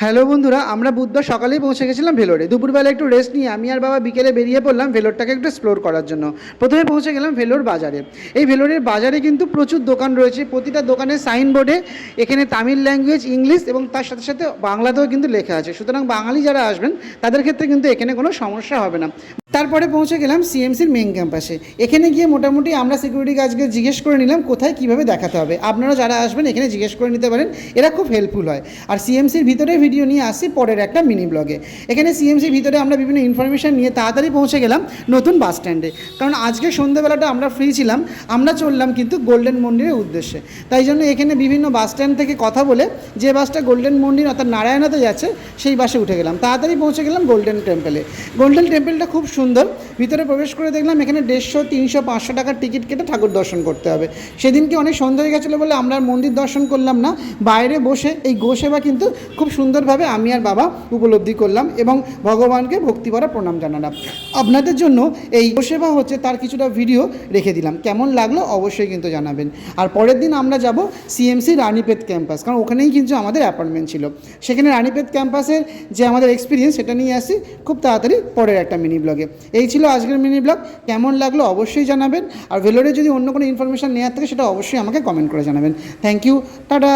Hello বন্ধুরা, আমরা বুধবার সকালেই পৌঁছে গেছিলাম ভেলোরে। দুপুরবেলা একটু রেস্ট নিয়ে আমি আর বাবা বিকেলে বেরিয়ে পড়লাম ভেলোরটাকে একটু এক্সপ্লোর করার জন্য। প্রথমে পৌঁছে গেলাম ভেলোর বাজারে। এই ভেলোরের বাজারে কিন্তু প্রচুর দোকান রয়েছে। প্রতিটা দোকানের সাইনবোর্ডে এখানে তামিল ল্যাঙ্গুয়েজ, ইংলিশ এবং তার সাথে সাথে বাংলাতেও কিন্তু লেখা আছে। সুতরাং বাঙালি যারা আসবেন তাদের ক্ষেত্রে কিন্তু এখানে কোনো সমস্যা হবে না। তারপরে পৌঁছে গেলাম সিএমসির মেন ক্যাম্পাসে। এখানে গিয়ে মোটামুটি আমরা সিকিউরিটি গার্ডকে জিজ্ঞেস করে নিলাম কোথায় কীভাবে দেখাতে হবে। আপনারা যারা আসবেন এখানে জিজ্ঞেস করে নিতে পারেন, এরা খুব হেল্পফুল হয়। আর সিএমসির ভিতরে ভিডিও নিয়ে আসছি পরের একটা মিনি ব্লগে। এখানে সিএমসির ভিতরে আমরা বিভিন্ন ইনফরমেশান নিয়ে তাড়াতাড়ি পৌঁছে গেলাম নতুন বাস স্ট্যান্ডে, কারণ আজকে সন্ধ্যেবেলাটা আমরা ফ্রি ছিলাম। আমরা চললাম কিন্তু গোল্ডেন মন্দিরের উদ্দেশ্যে। তাই জন্য এখানে বিভিন্ন বাস স্ট্যান্ড থেকে কথা বলে যে বাসটা গোল্ডেন মন্দির অর্থাৎ নারায়ণাতে যাচ্ছে সেই বাসে উঠে গেলাম। তাড়াতাড়ি পৌঁছে গেলাম গোল্ডেন টেম্পলে। গোল্ডেন টেম্পলটা খুব সুন্দর। ভিতরে প্রবেশ করে দেখলাম এখানে 150, 300, 500 টাকার টিকিট কেটে ঠাকুর দর্শন করতে হবে। সেদিনকে অনেক সন্ধ্যা হয়ে গেছিলো বলে আমরা মন্দির দর্শন করলাম না, বাইরে বসে এই গোসেবা কিন্তু খুব সুন্দরভাবে আমি আর বাবা উপলব্ধি করলাম এবং ভগবানকে ভক্তিভরা প্রণাম জানালাম। আপনাদের জন্য এই গোসেবা হচ্ছে তার কিছুটা ভিডিও রেখে দিলাম, কেমন লাগলো অবশ্যই কিন্তু জানাবেন। আর পরের দিন আমরা যাব সিএমসি রানীপেত ক্যাম্পাস, কারণ ওখানেই কিন্তু আমাদের অ্যাপার্টমেন্ট ছিল। সেখানে রানীপেত ক্যাম্পাসের যে আমাদের এক্সপিরিয়েন্স সেটা নিয়ে আসি খুব তাড়াতাড়ি পরের একটা মিনি ব্লগে। এই ছিল আজকের মিনি ব্লগ। কেমন লাগলো অবশ্যই জানাবেন। আর ভেলোরে যদি অন্য কোনো ইনফরমেশান নেওয়ার থাকে সেটা অবশ্যই আমাকে কমেন্ট করে জানাবেন। Thank you, tata.